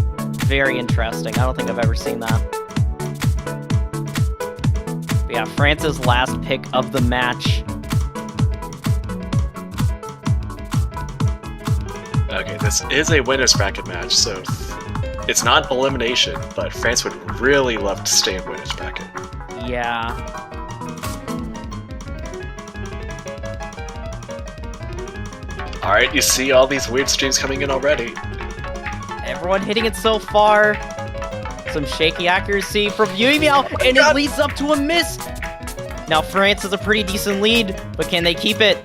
very interesting. I don't think I've ever seen that. But yeah, France's last pick of the match. Okay, this is a winner's bracket match, so it's not elimination, but France would really love to stay in winner's bracket. Yeah. Alright, you see all these weird streams coming in already. Everyone hitting it so far. Some shaky accuracy from Yui Meow, and it leads up to a miss. Now France has a pretty decent lead, but can they keep it?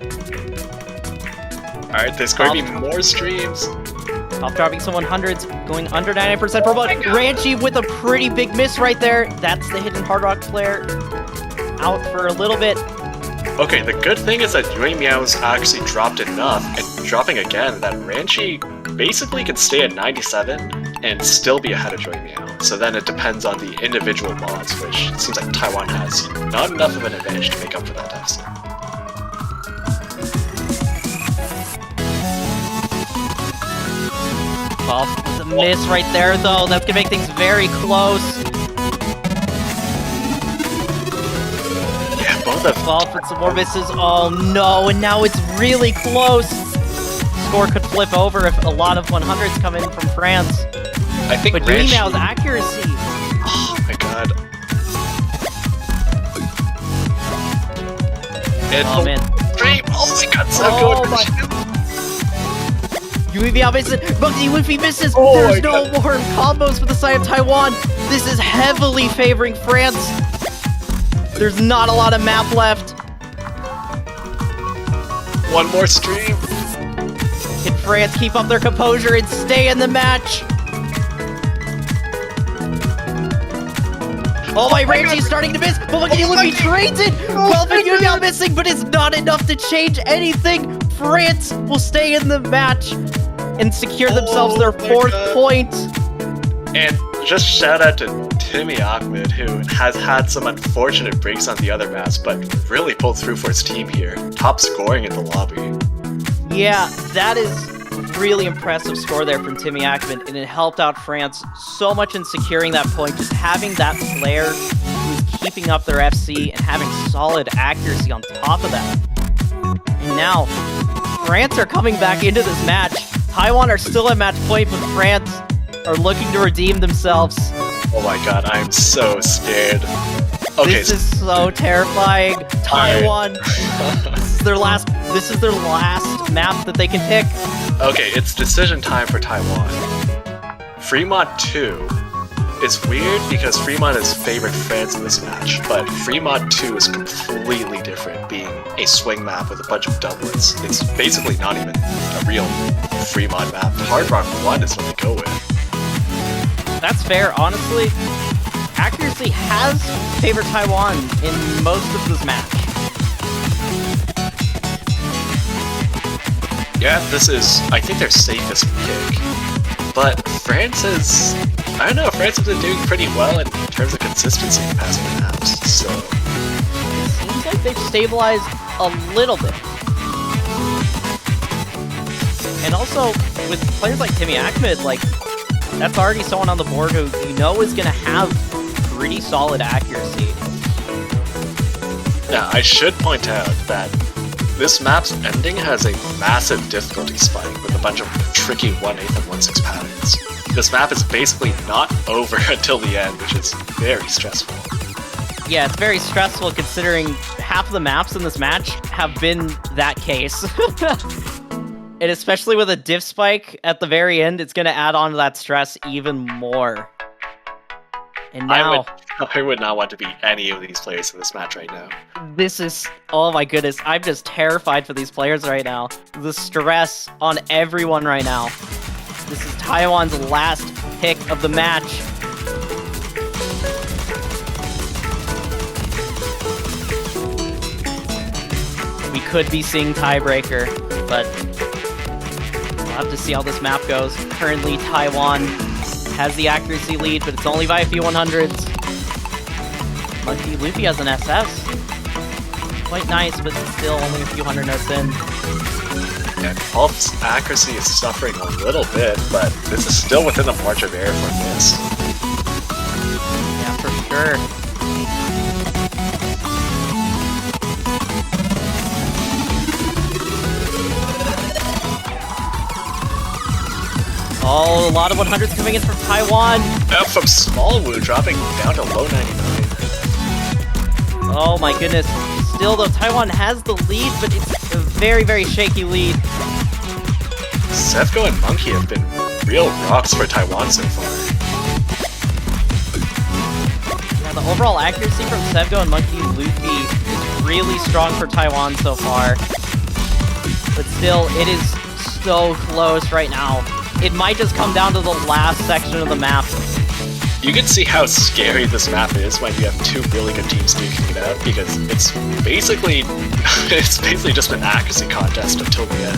Alright, there's going to be more streams. Top dropping some 100s, going under 99% per button. Ranchi with a pretty big miss right there. That's the Hidden Hard Rock player out for a little bit. Okay, the good thing is that Yui Meow's actually dropped enough, and dropping again, that Ranchi basically could stay at 97 and still be ahead of Yui Meow. So then it depends on the individual mods, which it seems like Taiwan has not enough of an advantage to make up for that deficit. Well, the miss right there, though. That's gonna make things very close. Yeah, both of Golf with some more misses. Oh no, and now it's really close. Score could flip over if a lot of 100s come in from France. I think But Yui Meow's accuracy. Oh my god. And Oh, man. Dream! Oh my god, so Oh, good! my- Yuibi misses. Monkey Luffy misses. Oh There's my no more combos for the side of Taiwan. This is heavily favoring France. There's not a lot of map left. One more stream! Can France keep up their composure and stay in the match? Oh my, Ramsey's starting to miss, but look at Luffy trades it! Well, Yuibi missing, but it's not enough to change anything. France will stay in the match and secure themselves their my 4th God. point. And just shout out to Timmy Ahmed, who has had some unfortunate breaks on the other maps, but really pulled through for his team here. Top scoring in the lobby. Yeah, that is really impressive score there from Timmy Ackman, and it helped out France so much in securing that point. Just having that player who's keeping up their FC and having solid accuracy on top of that. And now, France are coming back into this match. Taiwan are still at match point, but France are looking to redeem themselves. Oh my god, I'm so scared. Okay, This is so terrifying. Taiwan, this is their last map that they can pick. okay, it's decision time for Taiwan. Fremont 2 is weird because Fremont has favored France in this match, but Fremont 2 is completely different, being a swing map with a bunch of doublets. It's basically not even a real Fremont map. Hard Rock 1 is what they go with. That's fair, honestly. Accuracy has favored Taiwan in most of this match. Yeah, this is, I think, their safest pick. But France is, I don't know, France has been doing pretty well in terms of consistency in passing maps, so... It seems like they've stabilized a little bit. And also, with players like Timmy Ahmed, like, that's already someone on the board who you know is going to have pretty solid accuracy. Yeah, I should point out that this map's ending has a massive difficulty spike with a bunch of tricky 1/8 and 1/6 patterns. This map is basically not over until the end, which is very stressful. Yeah, it's very stressful considering half of the maps in this match have been that case. And especially with a diff spike at the very end, it's going to add on to that stress even more. And now, I would not want to be any of these players in this match right now. this is, oh my goodness, I'm just terrified for these players right now. The stress on everyone right now. This is Taiwan's last pick of the match. We could be seeing tiebreaker, but we'll have to see how this map goes. Currently, Taiwan has the accuracy lead, but it's only by a few 100s. Monkey Luffy has an SS. Quite nice, but still only a few 100 notes in. And Pulp's accuracy is suffering a little bit, but this is still within the margin of error for this. Yeah, for sure. Oh, a lot of 100s coming in from Taiwan. From Smallwood dropping down to low 99. Oh my goodness. Still though, Taiwan has the lead, but it's a very, very shaky lead. Sevco and Monkey have been real rocks for Taiwan so far. Yeah, the overall accuracy from Sevco and Monkey Luffy is really strong for Taiwan so far. But still, it is so close right now. It might just come down to the last section of the map. You can see how scary this map is when you have two really good teams duking it out, because it's basically just an accuracy contest until the end.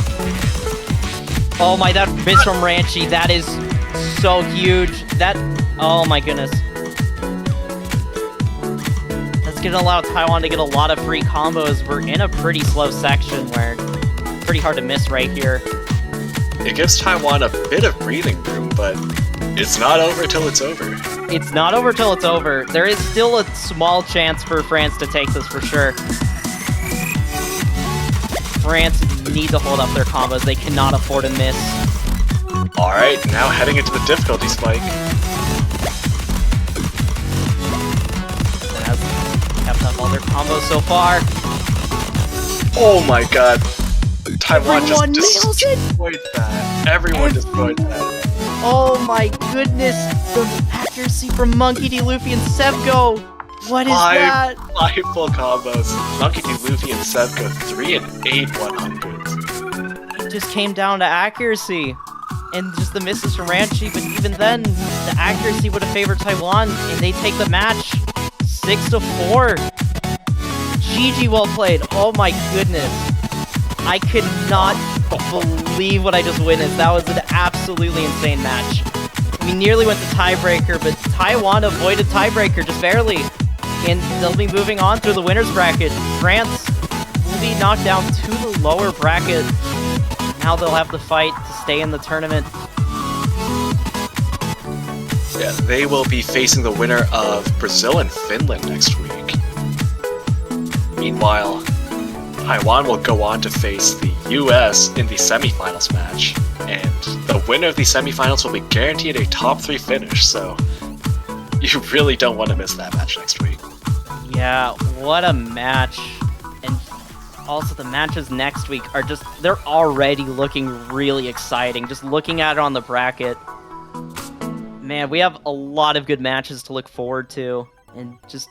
Oh my, that miss from Ranchi, that is so huge. That, oh my goodness. That's gonna allow Taiwan to get a lot of free combos. We're in a pretty slow section where it's pretty hard to miss right here. It gives Taiwan a bit of breathing room, but it's not over till it's over. It's not over till it's over. There is still a small chance for France to take this for sure. France need to hold up their combos. They cannot afford to miss. Alright, now heading into the difficulty spike. Has kept up all their combos so far. Oh my god. Taiwan Everyone just nails it! destroyed that. Everyone destroyed that. Oh my goodness! The accuracy from Monkey D. Luffy and Sevco! What is that? 5 full combos. Monkey D. Luffy and Sevco 3 and 8 100s. It just came down to accuracy. And just the misses from Ranchi, but even then, the accuracy would have favored Taiwan, and they take the match 6-4. GG, well played. Oh my goodness. I could not believe what I just witnessed. That was an absolutely insane match. We nearly went to tiebreaker, but Taiwan avoided tiebreaker just barely. And they'll be moving on through the winner's bracket. France will be knocked down to the lower bracket. Now they'll have to fight to stay in the tournament. Yeah, they will be facing the winner of Brazil and Finland next week. Meanwhile, Taiwan will go on to face the US in the semifinals match, and the winner of the semifinals will be guaranteed a top 3 finish, so you really don't want to miss that match next week. Yeah, what a match. And also the matches next week are just, they're already looking really exciting. Just looking at it on the bracket. Man, we have a lot of good matches to look forward to. And just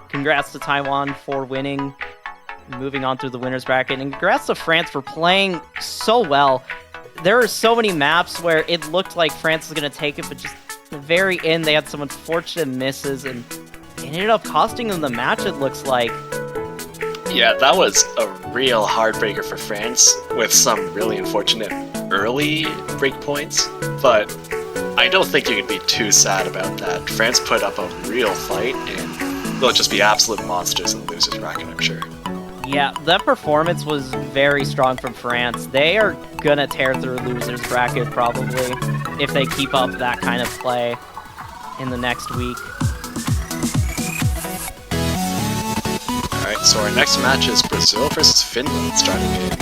congrats to Taiwan for winning, moving on through the winner's bracket. And congrats to France for playing so well. There are so many maps where it looked like France was going to take it, but just at the very end, they had some unfortunate misses, and it ended up costing them the match, it looks like. Yeah, that was a real heartbreaker for France, with some really unfortunate early breakpoints, but I don't think you can be too sad about that. France put up a real fight, and they'll just be absolute monsters in the losers bracket, I'm sure. Yeah, that performance was very strong from France. They are gonna tear through losers bracket, probably, if they keep up that kind of play in the next week. Alright, so our next match is Brazil versus Finland, starting in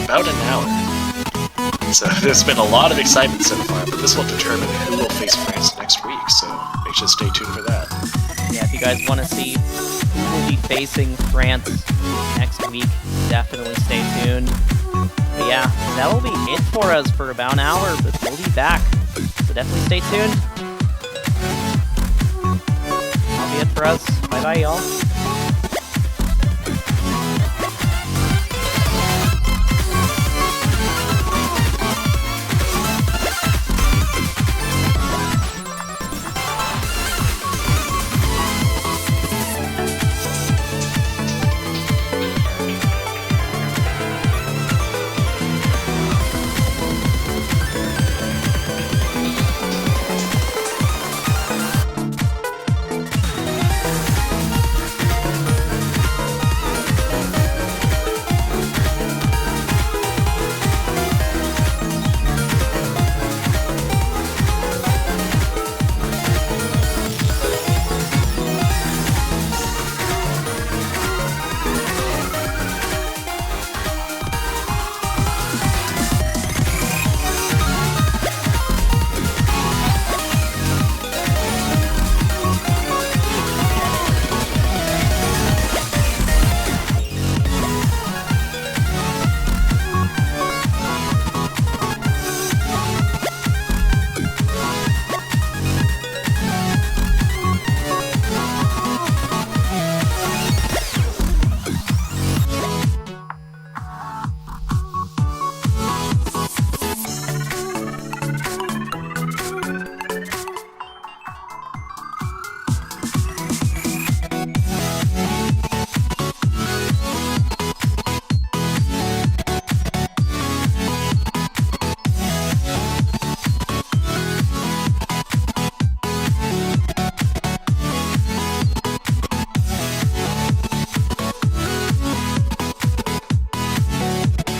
about an hour. So there's been a lot of excitement so far, but this will determine who will face France next week, so make sure to stay tuned for that. Yeah, if you guys want to see who will be facing France next week, definitely stay tuned. But yeah, that'll be it for us for about an hour, but we'll be back. So definitely stay tuned. That'll be it for us. Bye-bye, y'all.